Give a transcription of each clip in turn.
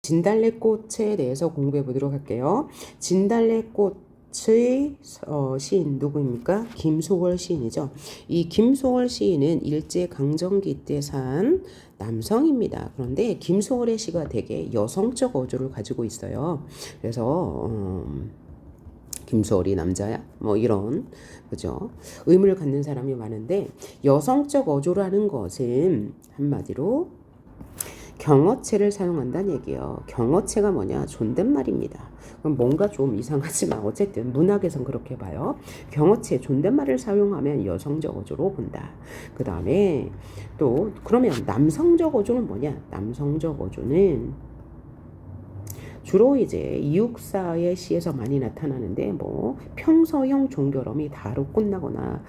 진달래꽃에 대해서 공부해 보도록 할게요. 진달래꽃의 시인 누구입니까? 김소월 시인이죠. 이 김소월 시인은 일제강점기 때 산 남성입니다. 그런데 김소월의 시가 되게 여성적 어조를 가지고 있어요. 그래서 김소월이 남자야? 뭐 이런 그죠? 의문을 갖는 사람이 많은데 여성적 어조라는 것은 한마디로 경어체를 사용한다는 얘기예요. 경어체가 뭐냐? 존댓말입니다. 그럼 뭔가 좀 이상하지만 어쨌든 문학에선 그렇게 봐요. 경어체, 존댓말을 사용하면 여성적 어조로 본다. 그 다음에 또 그러면 남성적 어조는 뭐냐? 남성적 어조는 주로 이제 이육사의 시에서 많이 나타나는데 뭐 평서형 종결어미 다로 끝나거나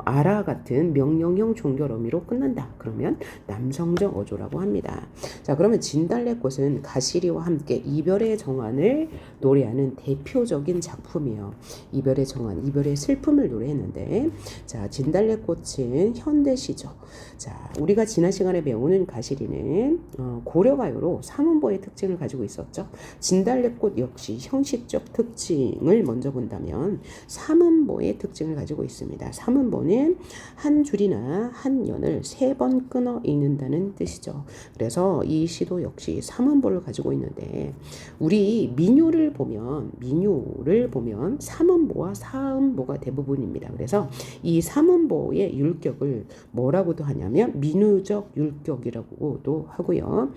아라 같은 명령형 종결어미로 끝난다. 그러면 남성적 어조라고 합니다. 자, 그러면 진달래꽃은 가시리와 함께 이별의 정환을 노래하는 대표적인 작품이에요. 이별의 정환, 이별의 슬픔을 노래했는데, 자, 진달래꽃은 현대시죠. 자, 우리가 지난 시간에 배우는 가시리는 고려가요로 삼음보의 특징을 가지고 있었죠. 진달래꽃 역시 형식적 특징을 먼저 본다면 삼음보의 특징을 가지고 있습니다. 삼음보는 한 줄이나 한 연을 3번 끊어 읽는다는 뜻이죠. 그래서 이 시도 역시 삼음보를 가지고 있는데 우리 민요를 보면 삼음보와 사음보가 대부분입니다. 그래서 이 삼음보의 율격을 뭐라고도 하냐면 민요적 율격이라고도 하고요.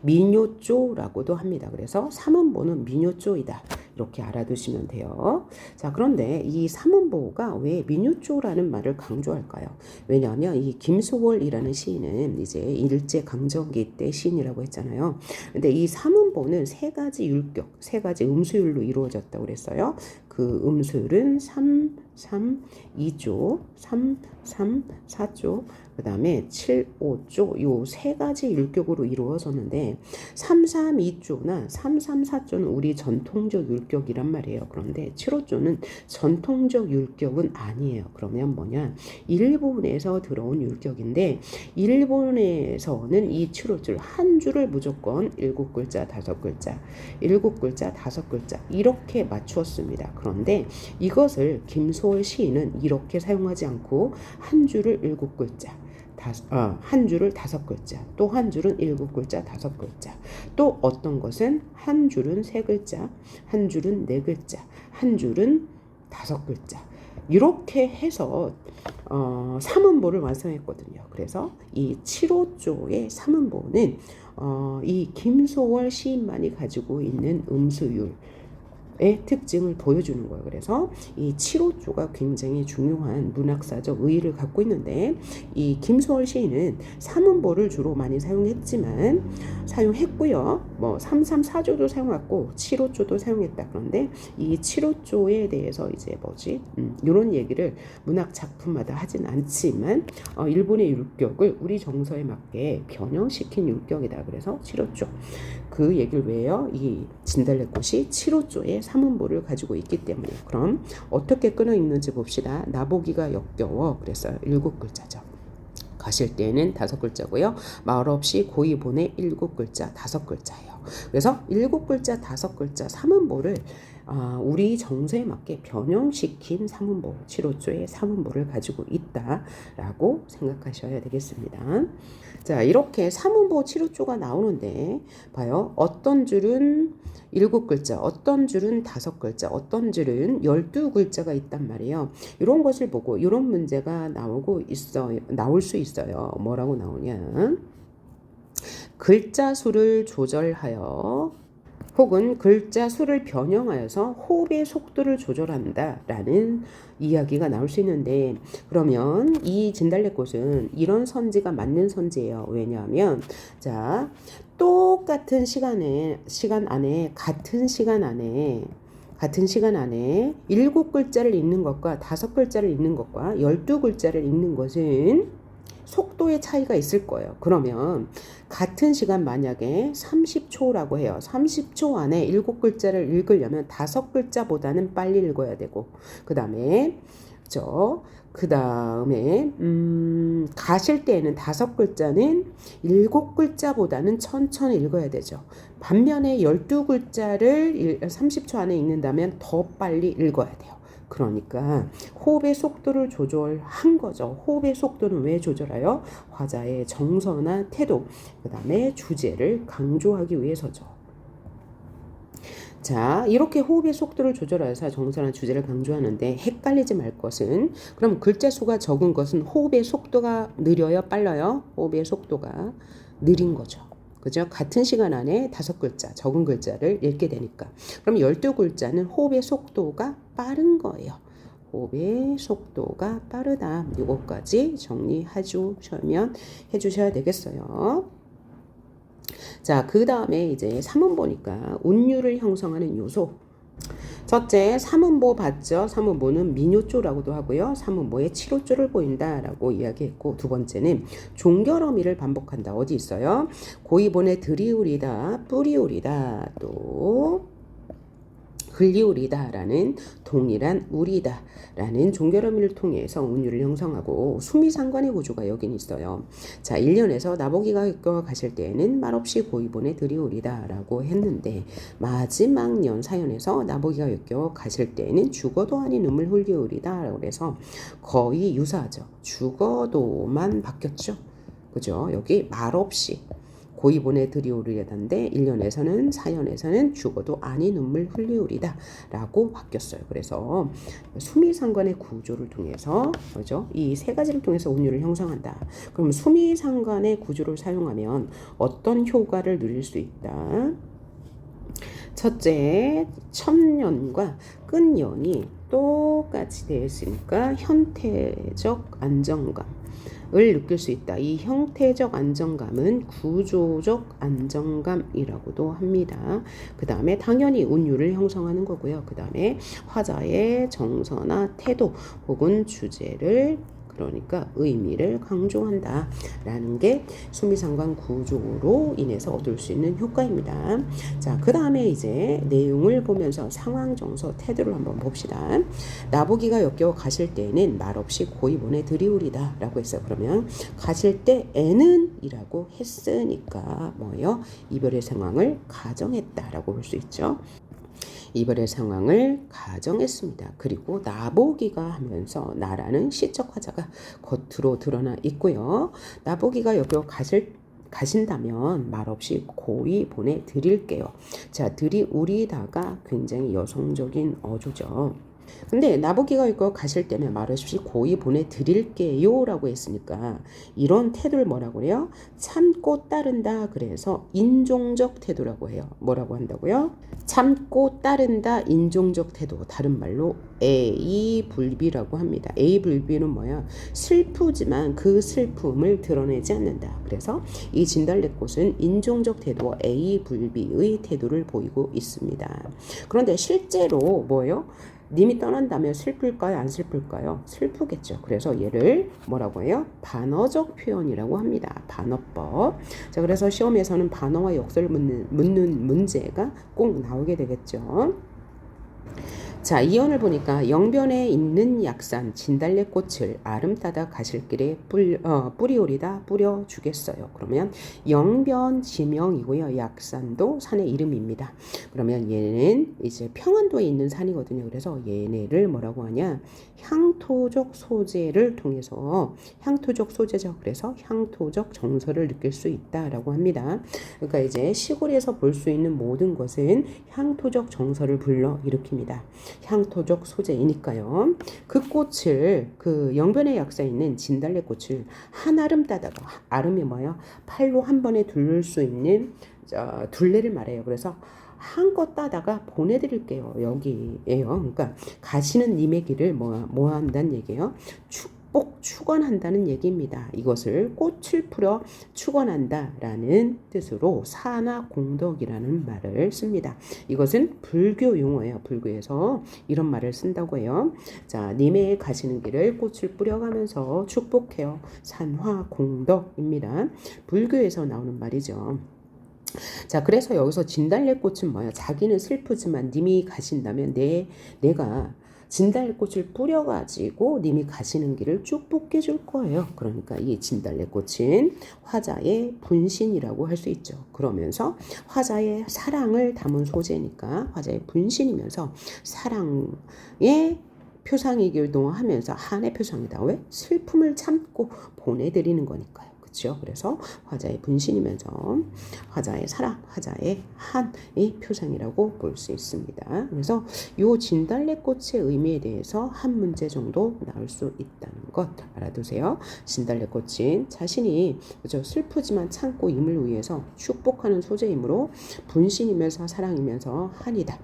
민요조라고도 합니다. 그래서 삼음보는 민요조이다. 이렇게 알아두시면 돼요. 자, 그런데 이 삼음보가 왜 민요조라는 말을 강조할까요? 왜냐하면 이 김소월이라는 시인은 이제 일제강점기 때 시인이라고 했잖아요. 근데 이 삼음보는 3가지 율격, 3가지 음수율로 이루어졌다고 그랬어요. 그 음수율은 3, 3, 2조, 3, 3, 4조, 그 다음에 7, 5조 요 3가지 율격으로 이루어졌는데 3, 3, 2조나 3, 3, 4조는 우리 전통적 율격이란 말이에요. 그런데 7, 5조는 전통적 율격은 아니에요. 그러면 뭐냐? 일본에서 들어온 율격인데 일본에서는 이 7, 5줄 한 줄을 무조건 7글자, 5글자, 7글자, 5글자 이렇게 맞추었습니다. 그런데 이것을 김소월 시인은 이렇게 사용하지 않고 한 줄을 7글자, 한 줄을 5글자, 또 한 줄은 7글자, 5글자, 또 어떤 것은 한 줄은 3글자, 한 줄은 4글자, 한 줄은 5글자 이렇게 해서 삼음보를 완성했거든요. 그래서 이 7호조의 삼음보는 이 김소월 시인만이 가지고 있는 음수율 의 특징을 보여주는 거예요. 그래서 이 7호조가 굉장히 중요한 문학사적 의의를 갖고 있는데 이 김소월 시인은 삼음보를 주로 많이 사용했고요. 뭐 334조도 사용했고 7호조도 사용했다. 그런데 이 7호조에 대해서 이제 이런 얘기를 문학 작품마다 하진 않지만 일본의 율격을 우리 정서에 맞게 변형시킨 율격이다. 그래서 7호조. 그 얘기를 왜 해요? 이 진달래꽃이 7호조의 삼음보를 가지고 있기 때문에. 그럼 어떻게 끊어 읽는지 봅시다. 나보기가 역겨워 그랬어요. 7글자죠. 가실 때는 5글자고요. 말 없이 고이 보내 7글자, 5글자예요. 그래서 7글자, 5글자 삼음보를 우리 정서에 맞게 변형시킨 삼음보, 7호조의 삼음보를 가지고 있다라고 생각하셔야 되겠습니다. 자, 이렇게 삼음보 7호조가 나오는데 봐요. 어떤 줄은 7글자, 어떤 줄은 5글자, 어떤 줄은 12글자가 있단 말이에요. 이런 것을 보고 이런 문제가 나올 수 있어요. 뭐라고 나오냐? 글자 수를 조절하여 혹은 글자 수를 변형하여서 호흡의 속도를 조절한다라는 이야기가 나올 수 있는데 그러면 이 진달래꽃은 이런 선지가 맞는 선지예요. 왜냐하면 자, 똑같은 시간 안에 같은 시간 안에 7글자를 읽는 것과 5글자를 읽는 것과 12글자를 읽는 것은 속도의 차이가 있을 거예요. 그러면 같은 시간 만약에 30초라고 해요. 30초 안에 7글자를 읽으려면 5글자보다는 빨리 읽어야 되고 그 다음에 그 다음에 가실 때에는 5글자는 7글자보다는 천천히 읽어야 되죠. 반면에 12글자를 30초 안에 읽는다면 더 빨리 읽어야 돼요. 그러니까 호흡의 속도를 조절한 거죠. 호흡의 속도는 왜 조절해요? 화자의 정서나 태도, 그 다음에 주제를 강조하기 위해서죠. 자, 이렇게 호흡의 속도를 조절해서 정서나 주제를 강조하는데 헷갈리지 말 것은, 그럼 글자 수가 적은 것은 호흡의 속도가 느려요? 빨라요? 호흡의 속도가 느린 거죠. 그죠? 같은 시간 안에 5글자, 적은 글자를 읽게 되니까. 그럼 12글자는 호흡의 속도가 빠른 거예요. 호흡의 속도가 빠르다. 이것까지 해주셔야 되겠어요. 자, 그 다음에 이제 3문 보니까 운율을 형성하는 요소. 첫째, 3문보 봤죠? 3문보는 민요조라고도 하고요. 3문보에 7호조를 보인다라고 이야기했고, 두 번째는 종결어미를 반복한다. 어디 있어요? 고이본에 들이우리다, 뿌리우리다, 또 글리우리다라는 동일한 우리다라는 종결어미를 통해서 운율을 형성하고, 수미상관의 구조가 여긴 있어요. 자, 1년에서 나보기가 가실 때에는 말없이 고이본에 들이우리다라고 했는데, 마지막 년 사연에서 나보기가 가실 때에는 죽어도 아닌 눈물 흘리우리다라고 해서 거의 유사하죠. 죽어도만 바뀌었죠. 그죠? 여기 말없이 고이본에 들이오리다인데 1년에서는 사연에서는 죽어도 아니 눈물 흘리우리다 라고 바뀌었어요. 그래서 수미상관의 구조를 통해서, 그죠? 이 세 가지를 통해서 운율을 형성한다. 그럼 수미상관의 구조를 사용하면 어떤 효과를 누릴 수 있다? 첫째, 첫년과 끝년이 똑같이 되어 있으니까 현태적 안정감 을 느낄 수 있다. 이 형태적 안정감은 구조적 안정감이라고도 합니다. 그 다음에 당연히 운율을 형성하는 거고요. 그 다음에 화자의 정서나 태도 혹은 주제를, 그러니까 의미를 강조한다라는 게 수미상관 구조로 인해서 얻을 수 있는 효과입니다. 자, 그 다음에 이제 내용을 보면서 상황, 정서, 태도를 한번 봅시다. 나보기가 역겨워 가실 때에는 말없이 고이본에 들이우리다 라고 했어요. 그러면 가실 때 에는 이라고 했으니까 뭐예요? 이별의 상황을 가정했다라고 볼 수 있죠. 이별의 상황을 가정했습니다. 그리고 나보기가 하면서 나라는 시적 화자가 겉으로 드러나 있고요. 나보기가 여기 가신다면 말없이 고이 보내드릴게요. 자, 들이우리다가 굉장히 여성적인 어조죠. 근데 나보기가 있고 가실 때면 말없이 고이 보내드릴게요 라고 했으니까 이런 태도를 뭐라고 해요? 참고 따른다. 그래서 인종적 태도라고 해요. 뭐라고 한다고요? 참고 따른다, 인종적 태도. 다른 말로 A불비라고 합니다. A불비는 뭐야? 슬프지만 그 슬픔을 드러내지 않는다. 그래서 이 진달래꽃은 인종적 태도 A불비의 태도를 보이고 있습니다. 그런데 실제로 뭐예요? 님이 떠난다면 슬플까요? 안 슬플까요? 슬프겠죠. 그래서 얘를 뭐라고 해요? 반어적 표현이라고 합니다. 반어법. 자, 그래서 시험에서는 반어와 역설을 묻는 문제가 꼭 나오게 되겠죠. 자, 이연을 보니까 영변에 있는 약산 진달래꽃을 아름 따다 가실 길에 뿌리오리다 뿌려 주겠어요. 그러면 영변 지명이고요. 약산도 산의 이름입니다. 그러면 얘는 이제 평안도에 있는 산이거든요. 그래서 얘네를 뭐라고 하냐? 향토적 소재를 통해서, 향토적 소재죠. 그래서 향토적 정서를 느낄 수 있다라고 합니다. 그러니까 이제 시골에서 볼 수 있는 모든 것은 향토적 정서를 불러 일으킵니다. 향토적 소재이니까요. 그 꽃을, 그 영변의 약사에 있는 진달래꽃을 한아름 따다가, 아름이 뭐예요? 팔로 한 번에 둘 수 있는 둘레를 말해요. 그래서 한껏 따다가 보내드릴게요. 여기에요. 그러니까 가시는 님의 길을 뭐 한다는 얘기예요? 축원한다는 얘기입니다. 이것을 꽃을 풀어 축원한다라는 뜻으로 사나 공덕이라는 말을 씁니다. 이것은 불교 용어예요. 불교에서 이런 말을 쓴다고 해요. 자, 님의 가시는 길을 꽃을 뿌려가면서 축복해요. 산화 공덕입니다. 불교에서 나오는 말이죠. 자, 그래서 여기서 진달래꽃은 뭐야? 자기는 슬프지만 님이 가신다면 내가 진달래꽃을 뿌려가지고 님이 가시는 길을 축복해 줄 거예요. 그러니까 이 진달래꽃은 화자의 분신이라고 할 수 있죠. 그러면서 화자의 사랑을 담은 소재니까 화자의 분신이면서 사랑의 표상이기도 하면서 한의 표상이다. 왜? 슬픔을 참고 보내드리는 거니까요. 그렇죠? 그래서 화자의 분신이면서 화자의 사랑, 화자의 한의 표상이라고 볼 수 있습니다. 그래서 이 진달래꽃의 의미에 대해서 한 문제 정도 나올 수 있다는 것 알아두세요. 진달래꽃은 자신이 그렇죠? 슬프지만 참고 임을 위해서 축복하는 소재이므로 분신이면서 사랑이면서 한이다.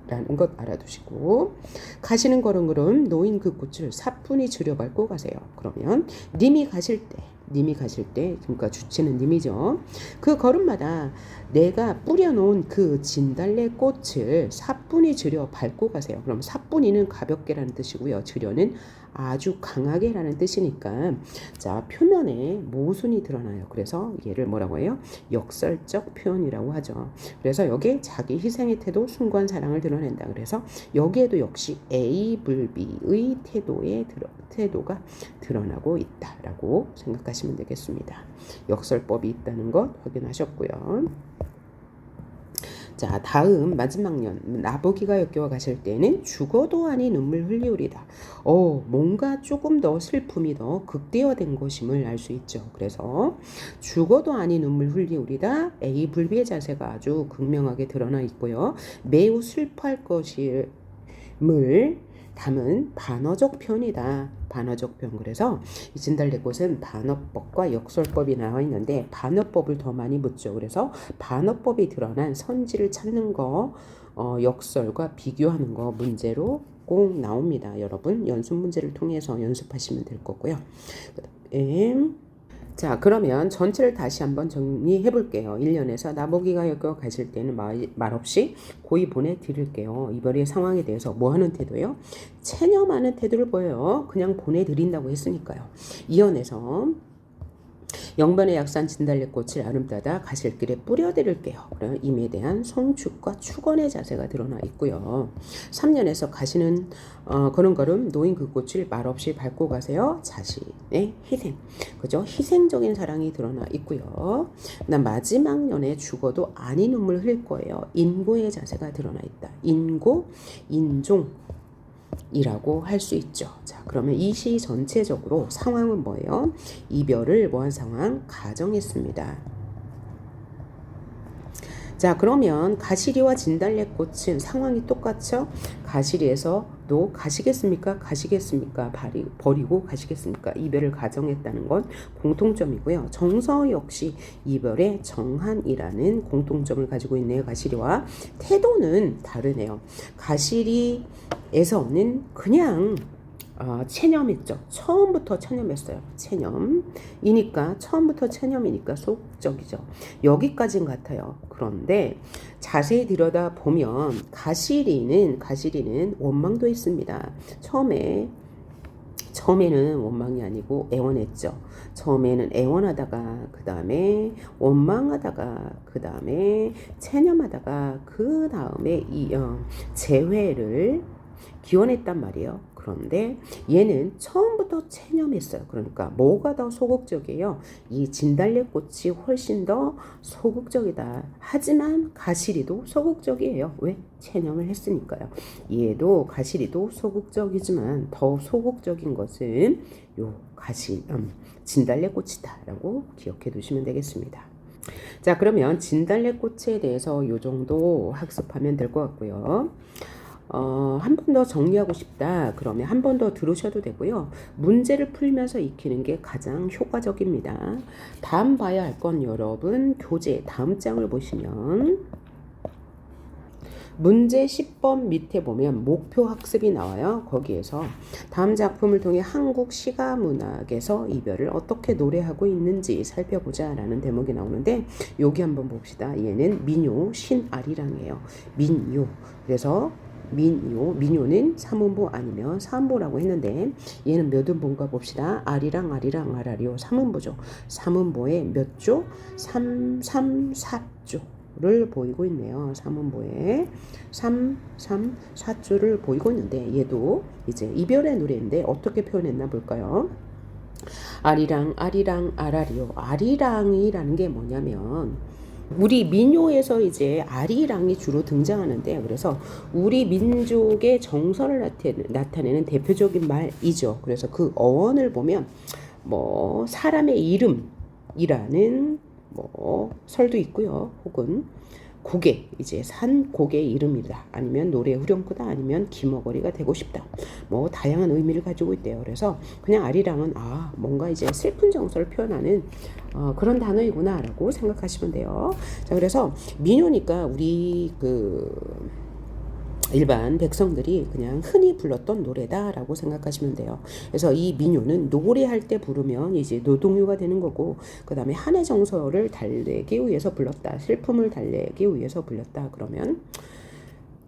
라는 것 알아두시고 가시는 걸음걸음 놓인 그 꽃을 사뿐히 들여밟고 가세요. 그러면 님이 가실 때 그러니까 주체는 님이죠. 그 걸음마다 내가 뿌려놓은 그 진달래 꽃을 사뿐히 들여 밟고 가세요. 그럼 사뿐히는 가볍게라는 뜻이고요. 들여는 아주 강하게라는 뜻이니까 자 표면에 모순이 드러나요. 그래서 얘를 뭐라고 해요? 역설적 표현이라고 하죠. 그래서 여기에 자기 희생의 태도, 숭고한 사랑을 드러낸다. 그래서 여기에도 역시 A 불비의 태도가 드러나고 있다라고 생각하시면 되겠습니다. 역설법이 있다는 것 확인하셨고요. 자 다음 마지막 년 나보기가 역겨워 가실 때는 죽어도 아니 눈물 흘리우리다. 뭔가 조금 더 슬픔이 더 극대화된 것임을 알 수 있죠. 그래서 죽어도 아니 눈물 흘리우리다. A 불비의 자세가 아주 극명하게 드러나 있고요. 매우 슬퍼할 것임을 담은 반어적 표현이다. 반어적 표현. 그래서 이 진달래꽃은 반어법과 역설법이 나와 있는데 반어법을 더 많이 묻죠. 그래서 반어법이 드러난 선지를 찾는 거 역설과 비교하는 거 문제로 꼭 나옵니다. 여러분 연습 문제를 통해서 연습하시면 될 거고요. 자 그러면 전체를 다시 한번 정리해 볼게요. 1년에서 나보기가 역겨워 가실 때는 말없이 고이 보내드릴게요. 이별의 상황에 대해서 뭐 하는 태도예요? 체념하는 태도를 보여요. 그냥 보내드린다고 했으니까요. 2년에서 영변의 약산 진달래꽃을 아름다다 가실 길에 뿌려드릴게요. 그럼 임에 대한 송축과 축원의 자세가 드러나 있고요. 3년에서 가시는 걸음걸음 놓인 그 꽃을 말없이 밟고 가세요. 자신의 희생, 그죠? 희생적인 사랑이 드러나 있고요. 그다음 마지막 년에 죽어도 아니 눈물 흘릴 거예요. 인고의 자세가 드러나 있다. 인고, 인종 이라고 할 수 있죠. 자, 그러면 이 시 전체적으로 상황은 뭐예요? 이별을 뭐한 상황? 가정했습니다. 자, 그러면 가시리와 진달래꽃은 상황이 똑같죠? 가시리에서도 가시겠습니까? 버리고 가시겠습니까? 이별을 가정했다는 건 공통점이고요. 정서 역시 이별의 정한이라는 공통점을 가지고 있네요. 가시리와 태도는 다르네요. 가시리에서는 그냥 체념했죠. 처음부터 체념했어요. 처음부터 체념이니까 소극적이죠. 여기까지는 같아요. 그런데 자세히 들여다보면 가시리는 원망도 했습니다. 처음에는 원망이 아니고 애원했죠. 처음에는 애원하다가 그 다음에 원망하다가 그 다음에 체념하다가 그 다음에 재회를 기원했단 말이에요. 그런데 얘는 처음부터 체념했어요. 그러니까 뭐가 더 소극적이에요? 이 진달래꽃이 훨씬 더 소극적이다. 하지만 가시리도 소극적이에요. 왜? 체념을 했으니까요. 얘도 가시리도 소극적이지만 더 소극적인 것은 요 진달래꽃이다 라고 기억해 두시면 되겠습니다. 자 그러면 진달래꽃에 대해서 요 정도 학습하면 될 것 같고요. 한 번 더 정리하고 싶다. 그러면 한 번 더 들으셔도 되고요. 문제를 풀면서 익히는 게 가장 효과적입니다. 다음 봐야 할 건 여러분 교재 다음 장을 보시면 문제 10번 밑에 보면 목표 학습이 나와요. 거기에서 다음 작품을 통해 한국 시가문학에서 이별을 어떻게 노래하고 있는지 살펴보자 라는 대목이 나오는데 여기 한번 봅시다. 얘는 민요 신아리랑이에요. 민요. 그래서 민요는 3음보 아니면 4음보라고 했는데 얘는 몇 음보인가 봅시다. 아리랑 아라리요 3음보죠. 3음보에 몇 조? 3, 4조. 4조를 보이고 있네요. 3음보에 3, 3, 4조를 보이고 있는데 얘도 이제 이별의 노래인데 어떻게 표현했나 볼까요? 아리랑 아리랑 아라리요. 아리랑이라는 게 뭐냐면 우리 민요에서 이제 아리랑이 주로 등장하는데 그래서 우리 민족의 정서를 나타내는 대표적인 말이죠. 그래서 그 어원을 보면 뭐 사람의 이름이라는 뭐 설도 있고요. 혹은 고개, 이제 산 고개의 이름이다. 아니면 노래 후렴구다. 아니면 기머거리가 되고 싶다. 뭐 다양한 의미를 가지고 있대요. 그래서 그냥 아리랑은 뭔가 이제 슬픈 정서를 표현하는 그런 단어이구나라고 생각하시면 돼요. 자, 그래서 민요니까 우리 일반 백성들이 그냥 흔히 불렀던 노래다라고 생각하시면 돼요. 그래서 이 민요는 노래할 때 부르면 이제 노동요가 되는 거고, 그 다음에 한의 정서를 달래기 위해서 불렀다, 슬픔을 달래기 위해서 불렀다 그러면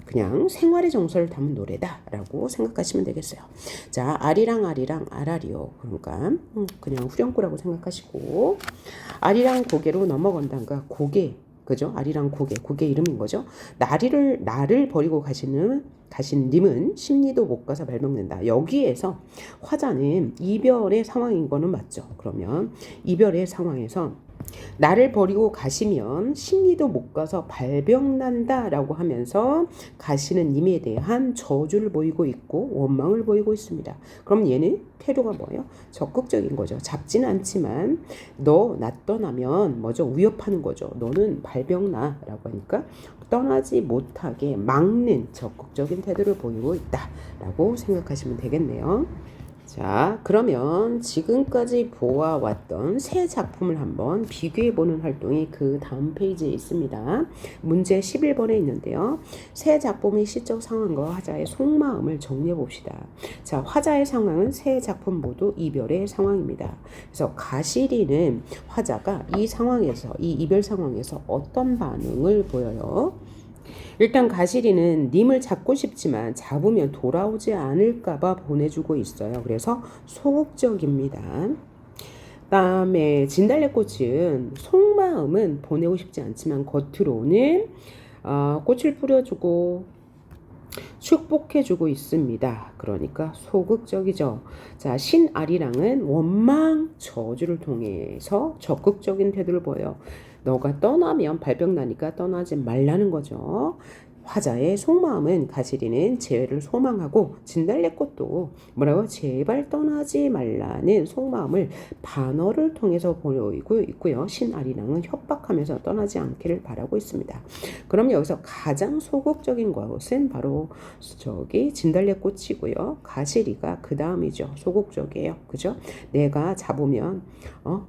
그냥 생활의 정서를 담은 노래다라고 생각하시면 되겠어요. 자, 아리랑 아리랑 아라리요. 그러니까 그냥 후렴구라고 생각하시고, 아리랑 고개로 넘어간다가 고개, 그죠? 아리랑 고개 이름인 거죠. 나를 버리고 가신 님은 심리도 못 가서 발먹는다. 여기에서 화자는 이별의 상황인 거는 맞죠. 그러면 이별의 상황에서 나를 버리고 가시면 심리도 못 가서 발병난다 라고 하면서 가시는 님에 대한 저주를 보이고 있고 원망을 보이고 있습니다. 그럼 얘는 태도가 뭐예요? 적극적인 거죠. 잡지는 않지만 나 떠나면 뭐죠? 위협하는 거죠. 너는 발병나 라고 하니까 떠나지 못하게 막는 적극적인 태도를 보이고 있다 라고 생각하시면 되겠네요. 자, 그러면 지금까지 보아왔던 세 작품을 한번 비교해보는 활동이 그 다음 페이지에 있습니다. 문제 11번에 있는데요. 세 작품의 시적 상황과 화자의 속마음을 정리해봅시다. 자, 화자의 상황은 세 작품 모두 이별의 상황입니다. 그래서 가시리는 화자가 이 이별 상황에서 어떤 반응을 보여요? 일단 가시리는 님을 잡고 싶지만 잡으면 돌아오지 않을까봐 보내주고 있어요. 그래서 소극적입니다. 다음에 진달래꽃은 속마음은 보내고 싶지 않지만 겉으로는 꽃을 뿌려주고 축복해주고 있습니다. 그러니까 소극적이죠. 자, 신아리랑은 원망 저주를 통해서 적극적인 태도를 보여요. 너가 떠나면 발병나니까 떠나지 말라는 거죠. 화자의 속마음은 가시리는 재회를 소망하고 진달래꽃도 뭐라고? 제발 떠나지 말라는 속마음을 반어를 통해서 보이고 있고요. 신아리랑은 협박하면서 떠나지 않기를 바라고 있습니다. 그럼 여기서 가장 소극적인 것은 바로 진달래꽃이고요. 가시리가 그 다음이죠. 소극적이에요. 그죠? 내가 잡으면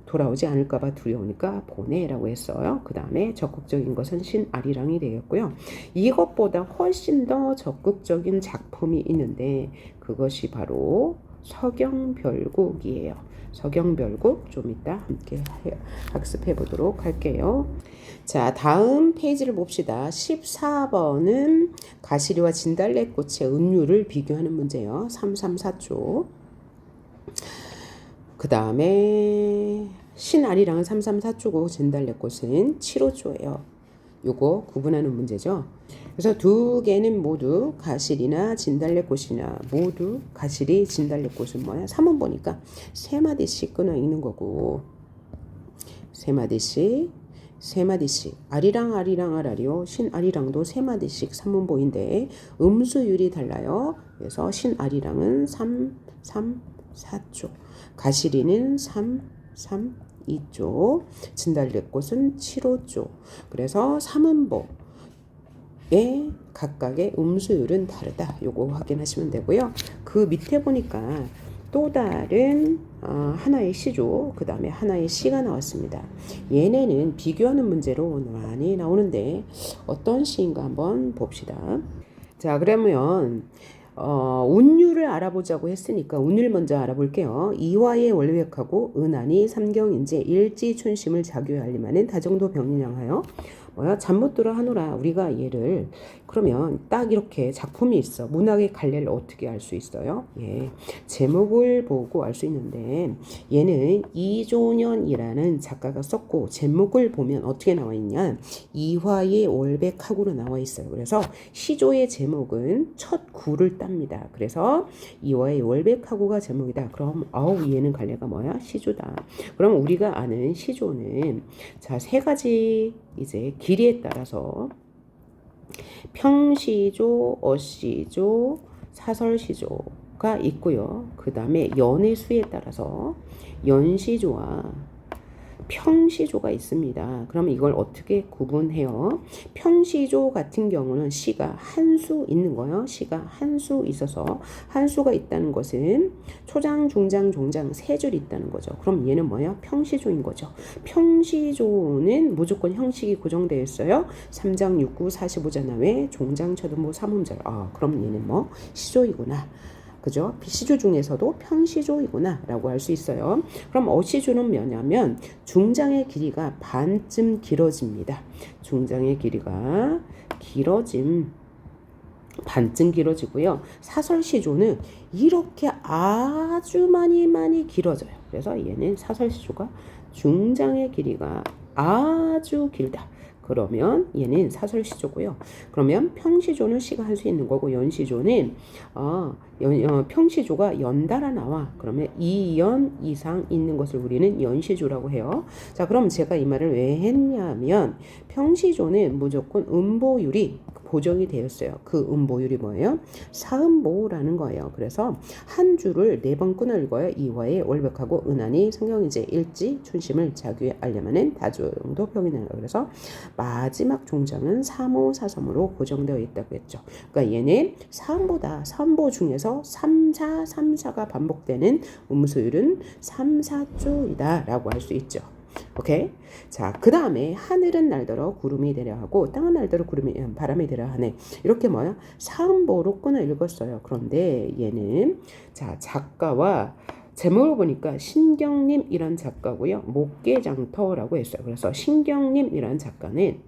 돌아오지 않을까봐 두려우니까 보내라고 했어요. 그 다음에 적극적인 것은 신아리랑이 되겠고요. 이것보다 훨씬 더 적극적인 작품이 있는데 그것이 바로 서경별국이에요. 서경별국 좀 이따 함께 학습해 보도록 할게요. 자, 다음 페이지를 봅시다. 14번은 가시리와 진달래꽃의 은유를 비교하는 문제예요. 334쪽. 그 다음에 신아리랑은 334조고 진달래꽃은 7호조예요. 요거 구분하는 문제죠. 그래서 두 개는 모두 가시리나 진달래꽃이나 모두 가시리 진달래꽃은 뭐야? 3번 보니까 세 마디씩 끊어 읽는 거고 세 마디씩 아리랑 아라리요. 신아리랑도 세 마디씩 3문보인데 음수율이 달라요. 그래서 신아리랑은 3, 4조 가시리는 3, 2조 진달래꽃은 7호조 그래서 3음보의 각각의 음수율은 다르다. 요거 확인하시면 되고요. 그 밑에 보니까 또 다른 하나의 시조 그 다음에 하나의 시가 나왔습니다. 얘네는 비교하는 문제로 많이 나오는데 어떤 시인가 한번 봅시다. 자, 그러면 운율을 알아보자고 했으니까 운율 먼저 알아볼게요. 이화의 원略하고 은하니 삼경인제 일지춘심을 자교에 알림하는 다정도 병인양하여 뭐야? 잠 못 들어 하노라. 우리가 얘를 그러면 딱 이렇게 작품이 있어. 문학의 갈래를 어떻게 알 수 있어요? 예, 제목을 보고 알 수 있는데 얘는 이종현이라는 작가가 썼고 제목을 보면 어떻게 나와 있냐? 이화의 월백하고로 나와 있어요. 그래서 시조의 제목은 첫 구를 땁니다. 그래서 이화의 월백하고가 제목이다. 그럼 얘는 갈래가 뭐야? 시조다. 그럼 우리가 아는 시조는 자, 세 가지 이제 길이에 따라서 평시조, 어시조, 사설시조가 있고요. 그 다음에 연의 수에 따라서 연시조와 평시조가 있습니다. 그럼 이걸 어떻게 구분해요? 평시조 같은 경우는 시가 한 수 있는 거예요. 시가 한 수 있어서 한 수가 있다는 것은 초장, 중장, 종장 세 줄 있다는 거죠. 그럼 얘는 뭐야? 평시조인 거죠. 평시조는 무조건 형식이 고정되어 있어요. 3장 6구 45자 외 종장 초등부 3음절. 그럼 얘는 뭐? 시조이구나. 그죠? 시조 중에서도 평시조이구나 라고 할 수 있어요. 그럼 어시조는 뭐냐면 중장의 길이가 반쯤 길어집니다. 중장의 길이가 반쯤 길어지고요. 사설시조는 이렇게 아주 많이 길어져요. 그래서 얘는 사설시조가 중장의 길이가 아주 길다. 그러면 얘는 사설시조고요. 그러면 평시조는 시가 할 수 있는 거고 연시조는 평시조가 연달아 나와. 그러면 2연 이상 있는 것을 우리는 연시조라고 해요. 자, 그럼 제가 이 말을 왜 했냐면 평시조는 무조건 음보율이 보정이 되었어요. 그 음보율이 뭐예요? 사음보라는 거예요. 그래서 한 줄을 4번 끊어 읽어요. 이화의 월백하고 은하니 성경이제 일지 춘심을 자규에 알려면은 다중도 병이 나요. 그래서 마지막 종장은 3호 4섬으로 고정되어 있다고 했죠. 그러니까 얘는 사음보다. 사음보 중에서 3, 4, 3, 4가 반복되는 음수율은 3, 4조이다 라고 할 수 있죠. 오케이. 자, 그 다음에 하늘은 날더러 구름이 되려 하고 땅은 날더러 바람이 되려 하네. 이렇게 뭐야? 사음보로 끊어 읽었어요. 그런데 얘는 자, 작가와 제목을 보니까 신경님이란 작가고요. 목계장터라고 했어요. 그래서 신경님이란 작가는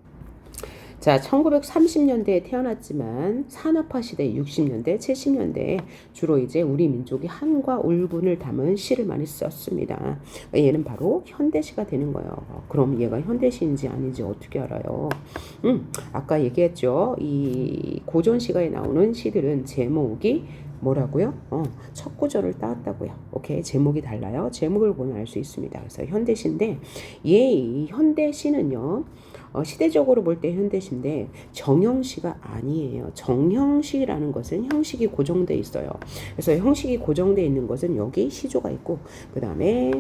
자, 1930년대에 태어났지만 산업화 시대 60년대, 70년대에 주로 이제 우리 민족이 한과 울분을 담은 시를 많이 썼습니다. 얘는 바로 현대시가 되는 거예요. 그럼 얘가 현대시인지 아닌지 어떻게 알아요? 아까 얘기했죠. 이 고전시가에 나오는 시들은 제목이 뭐라고요? 첫 구절을 따왔다고요. 오케이, 제목이 달라요. 제목을 보면 알 수 있습니다. 그래서 현대시인데 이 현대시는요. 시대적으로 볼 때 현대시인데 정형시가 아니에요. 정형시라는 것은 형식이 고정돼 있어요. 그래서 형식이 고정돼 있는 것은 여기 시조가 있고 그 다음에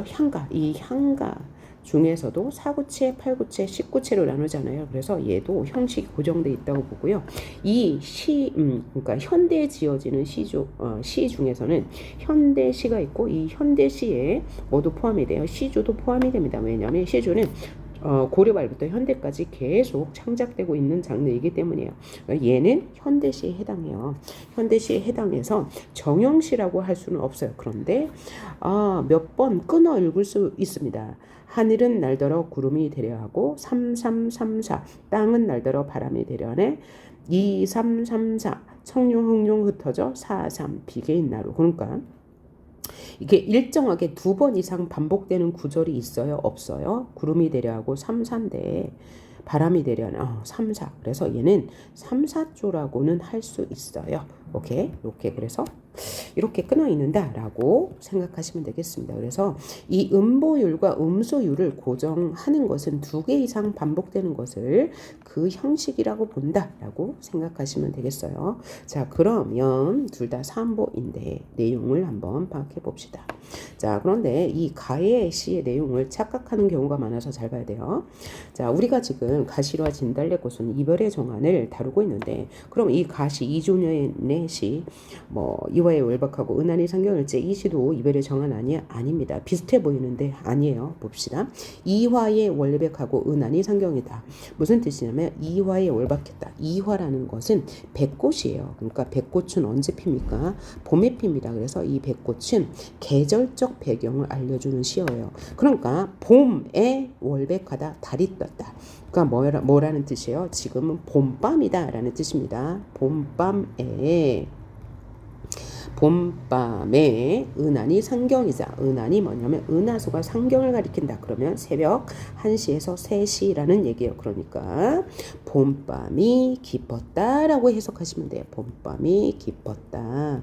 향가, 이 향가 중에서도 4구체, 8구체, 10구체로 나누잖아요. 그래서 얘도 형식이 고정돼 있다고 보고요. 이 시, 그러니까 현대에 지어지는 시 중에서는 현대시가 있고 이 현대시에 모두 포함이 돼요. 시조도 포함이 됩니다. 왜냐하면 시조는 고려 말부터 현대까지 계속 창작되고 있는 장르이기 때문이에요. 얘는 현대시에 해당해요. 현대시에 해당해서 정형시라고 할 수는 없어요. 그런데 몇 번 끊어 읽을 수 있습니다. 하늘은 날더러 구름이 되려 하고 3334 땅은 날더러 바람이 되려 하네 2334 청룡 흥룡 흩어져 43 비계인 나루. 그러니까 이게 일정하게 2번 이상 반복되는 구절이 있어요? 없어요? 구름이 되려 하고 3, 4인데 바람이 되려 하는 3, 4. 그래서 얘는 3, 4조라고는 할 수 있어요. 오케이? 이렇게 그래서 이렇게 끊어 있는다라고 생각하시면 되겠습니다. 그래서 이 음보율과 음소율을 고정하는 것은 2개 이상 반복되는 것을 그 형식이라고 본다라고 생각하시면 되겠어요. 자, 그러면 둘 다 사음보인데 내용을 한번 파악해 봅시다. 자, 그런데 이 가의 시의 내용을 착각하는 경우가 많아서 잘 봐야 돼요. 자, 우리가 지금 가시와 진달래꽃은 이별의 정안을 다루고 있는데 그럼 이 가시 이조년의 시 이와 이화에 월박하고 은하니 상경일제 이 시도 이별의 정한 아닙니다. 비슷해 보이는데 아니에요. 봅시다. 이화에 월백하고 은하니 상경이다. 무슨 뜻이냐면 이화에 월박했다. 이화라는 것은 백꽃이에요. 그러니까 백꽃은 언제 핍니까? 봄에 핍니다. 그래서 이 백꽃은 계절적 배경을 알려주는 시어예요. 그러니까 봄에 월백하다. 달이 떴다. 그러니까 뭐라는 뜻이에요? 지금은 봄밤이다 라는 뜻입니다. 봄밤에 은하니 상경이자. 은하니 뭐냐면 은하수가 상경을 가리킨다. 그러면 새벽 1시에서 3시라는 얘기예요. 그러니까 봄밤이 깊었다라고 해석하시면 돼요. 봄밤이 깊었다.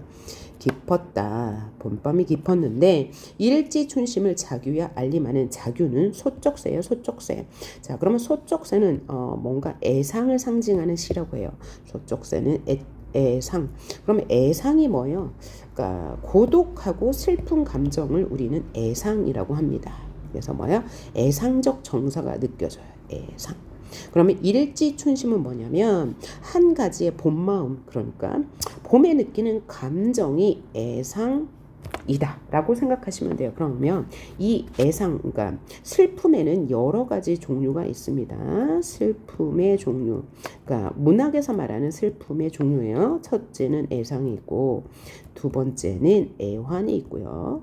봄밤이 깊었는데 일지춘심을 자규야 알림하는. 자규는 소쩍새예요. 소쩍새. 자, 그러면 소쩍새는 뭔가 애상을 상징하는 시라고 해요. 소쩍새는 애상. 그러면 애상이 뭐예요? 그러니까 고독하고 슬픈 감정을 우리는 애상이라고 합니다. 그래서 뭐야? 애상적 정서가 느껴져요. 애상. 그러면 일지춘심은 뭐냐면 한 가지의 봄마음, 그러니까 봄에 느끼는 감정이 애상이다 라고 생각하시면 돼요. 그러면 이 애상, 그러니까 슬픔에는 여러 가지 종류가 있습니다. 슬픔의 종류, 그러니까 문학에서 말하는 슬픔의 종류예요. 첫째는 애상이 있고, 두 번째는 애환이 있고요,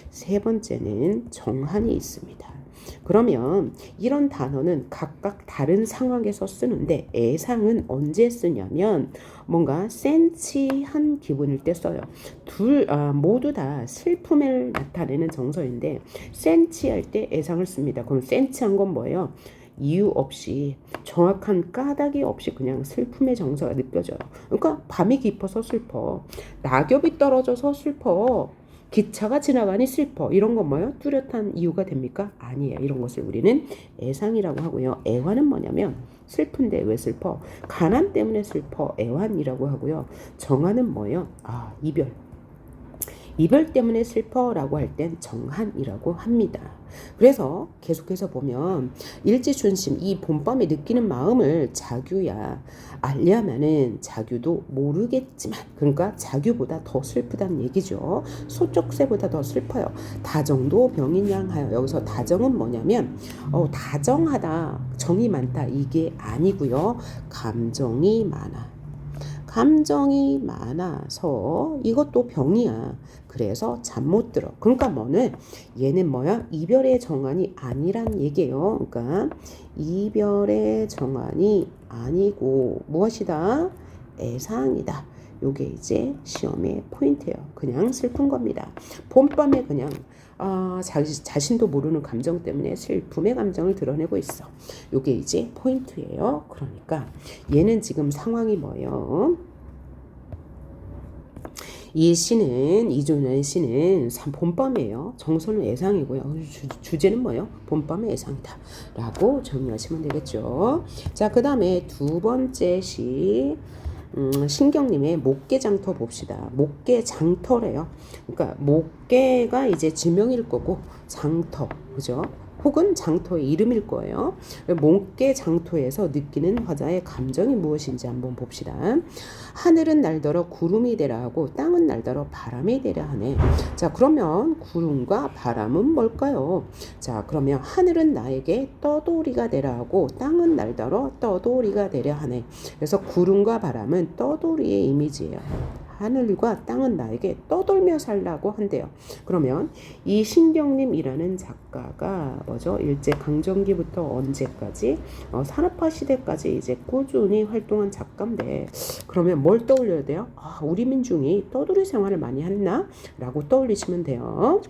세 번째는 정한이 있습니다. 그러면 이런 단어는 각각 다른 상황에서 쓰는데 애상은 언제 쓰냐면 뭔가 센치한 기분일 때 써요. 모두 다 슬픔을 나타내는 정서인데 센치할 때 애상을 씁니다. 그럼 센치한 건 뭐예요? 이유 없이, 정확한 까닭이 없이 그냥 슬픔의 정서가 느껴져요. 그러니까 밤이 깊어서 슬퍼, 낙엽이 떨어져서 슬퍼, 기차가 지나가니 슬퍼, 이런 건 뭐예요? 뚜렷한 이유가 됩니까? 아니에요. 이런 것을 우리는 애상이라고 하고요. 애환은 뭐냐면 슬픈데 왜 슬퍼? 가난 때문에 슬퍼. 애환이라고 하고요. 정한은 뭐예요? 이별 때문에 슬퍼라고 할 땐 정한이라고 합니다. 그래서 계속해서 보면 일지춘심, 이 봄밤에 느끼는 마음을 자규야 알려면은 자규도 모르겠지만, 그러니까 자규보다 더 슬프다는 얘기죠. 소쩍새보다 더 슬퍼요. 다정도 병인양하여. 여기서 다정은 뭐냐면 다정하다, 정이 많다, 이게 아니고요. 감정이 많아서 이것도 병이야. 그래서 잠 못 들어. 그러니까 얘는 뭐야? 이별의 정한이 아니란 얘기예요. 그러니까 이별의 정한이 아니고 무엇이다? 애상이다. 요게 이제 시험의 포인트예요. 그냥 슬픈 겁니다. 봄밤에 그냥 자신도 모르는 감정 때문에 슬픔의 감정을 드러내고 있어. 요게 이제 포인트예요. 그러니까 얘는 지금 상황이 뭐예요? 이준현 씨는 봄밤이에요. 정서는 애상이고요. 주제는 뭐예요? 봄밤의 애상이다 라고 정리하시면 되겠죠. 자, 그 다음에 두 번째 시, 신경님의 목계장터 봅시다. 목계장터래요. 그러니까 목계가 이제 지명일 거고 장터, 그죠? 혹은 장터의 이름일 거예요. 목계장터에서 느끼는 화자의 감정이 무엇인지 한번 봅시다. 하늘은 날더러 구름이 되라 하고 땅은 날더러 바람이 되라 하네. 자, 그러면 구름과 바람은 뭘까요? 자, 그러면 하늘은 나에게 떠돌이가 되라 하고 땅은 날더러 떠돌이가 되려 하네. 그래서 구름과 바람은 떠돌이의 이미지예요. 하늘과 땅은 나에게 떠돌며 살라고 한대요. 그러면 이 신경님이라는 작가가 뭐죠? 일제 강점기부터 언제까지? 산업화 시대까지 이제 꾸준히 활동한 작가인데, 그러면 뭘 떠올려야 돼요? 우리 민중이 떠돌이 생활을 많이 했나? 라고 떠올리시면 돼요.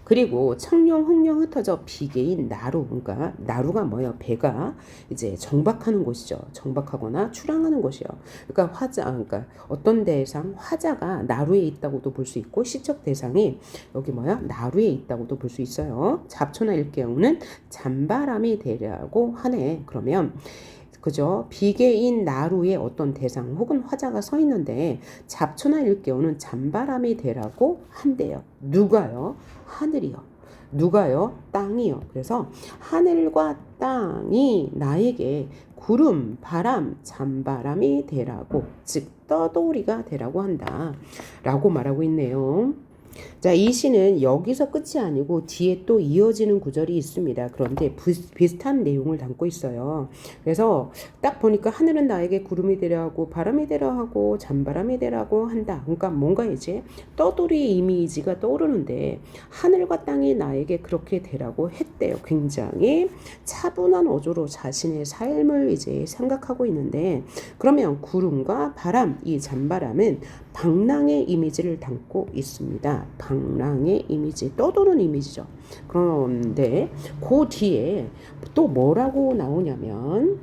그리고 청룡, 흥룡 흩어져 비계인 나루, 그러니까 나루가 뭐예요? 배가 이제 정박하는 곳이죠. 정박하거나 출항하는 곳이요. 그러니까 그러니까 어떤 대상, 화자가 나루에 있다고도 볼 수 있고, 시적 대상이 여기 나루에 있다고도 볼 수 있어요. 잡초나일 경우는 잔바람이 되려고 하네. 그러면 그죠? 비계인 나루의 어떤 대상 혹은 화자가 서 있는데 잡초나 일개오는 잔바람이 되라고 한대요. 누가요? 하늘이요. 누가요? 땅이요. 그래서 하늘과 땅이 나에게 구름, 바람, 잔바람이 되라고, 즉 떠돌이가 되라고 한다 라고 말하고 있네요. 자, 이 시는 여기서 끝이 아니고 뒤에 또 이어지는 구절이 있습니다. 그런데 비슷한 내용을 담고 있어요. 그래서 딱 보니까 하늘은 나에게 구름이 되려 하고 바람이 되려 하고 잔바람이 되라고 한다. 그러니까 뭔가 이제 떠돌이 이미지가 떠오르는데 하늘과 땅이 나에게 그렇게 되라고 했대요. 굉장히 차분한 어조로 자신의 삶을 이제 생각하고 있는데, 그러면 구름과 바람, 이 잔바람은 방랑의 이미지를 담고 있습니다. 방랑의 이미지, 떠도는 이미지죠. 그런데 그 뒤에 또 뭐라고 나오냐면,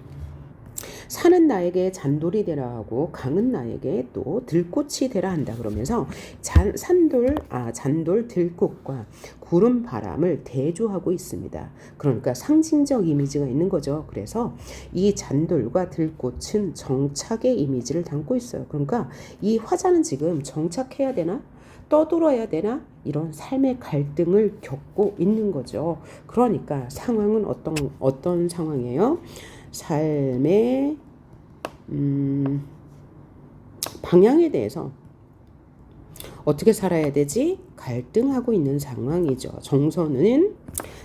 산은 나에게 잔돌이 되라 하고 강은 나에게 또 들꽃이 되라 한다. 그러면서 잔돌 들꽃과 구름 바람을 대조하고 있습니다. 그러니까 상징적 이미지가 있는 거죠. 그래서 이 잔돌과 들꽃은 정착의 이미지를 담고 있어요. 그러니까 이 화자는 지금 정착해야 되나? 떠돌아야 되나? 이런 삶의 갈등을 겪고 있는 거죠. 그러니까 상황은 어떤 상황이에요? 삶의 방향에 대해서 어떻게 살아야 되지? 갈등하고 있는 상황이죠. 정서는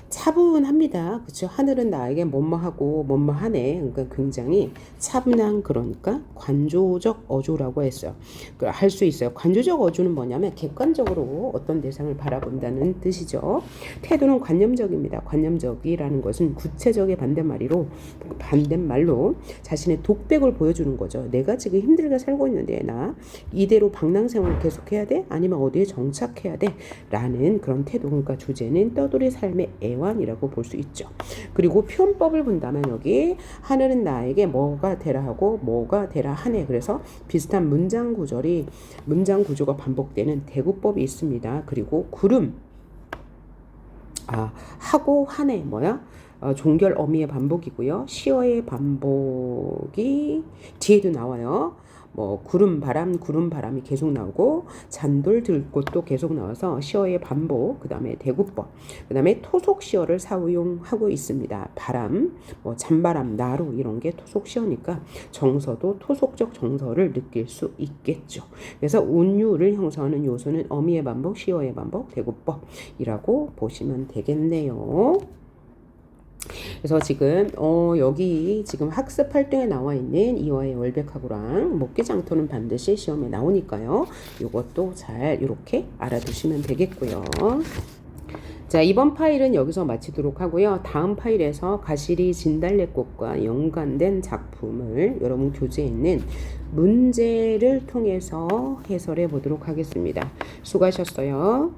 차분합니다. 그렇죠? 하늘은 나에게 뭐뭐하고 뭐뭐하네. 그러니까 굉장히 차분한, 그러니까 관조적 어조라고 했어요. 할 수 있어요. 관조적 어조는 뭐냐면 객관적으로 어떤 대상을 바라본다는 뜻이죠. 태도는 관념적입니다. 관념적이라는 것은 구체적의 반대말로 자신의 독백을 보여주는 거죠. 내가 지금 힘들게 살고 있는데 나 이대로 방랑생활을 계속해야 돼? 아니면 어디에 정착해야 돼? 라는 그런 태도. 그러니까 주제는 떠돌이 삶의 애환이라고 볼 수 있죠. 그리고 표현법을 본다면 여기 하늘은 나에게 뭐가 되라 하고 뭐가 되라 하네. 그래서 비슷한 문장 구조가 반복되는 대구법이 있습니다. 그리고 구름, 하고 하네 종결 어미의 반복이고요. 시어의 반복이 뒤에도 나와요. 구름 바람이 계속 나오고 잔돌 들꽃도 계속 나와서 시어의 반복, 그 다음에 대구법, 그 다음에 토속 시어를 사용하고 있습니다. 바람, 잔바람, 나루 이런 게 토속 시어니까 정서도 토속적 정서를 느낄 수 있겠죠. 그래서 운율을 형성하는 요소는 어미의 반복, 시어의 반복, 대구법이라고 보시면 되겠네요. 그래서 지금 여기 지금 학습 활동에 나와 있는 이화의 월백하고랑 목계장터는 반드시 시험에 나오니까요. 이것도 잘 이렇게 알아두시면 되겠고요. 자, 이번 파일은 여기서 마치도록 하고요. 다음 파일에서 가시리 진달래꽃과 연관된 작품을 여러분 교재에 있는 문제를 통해서 해설해 보도록 하겠습니다. 수고하셨어요.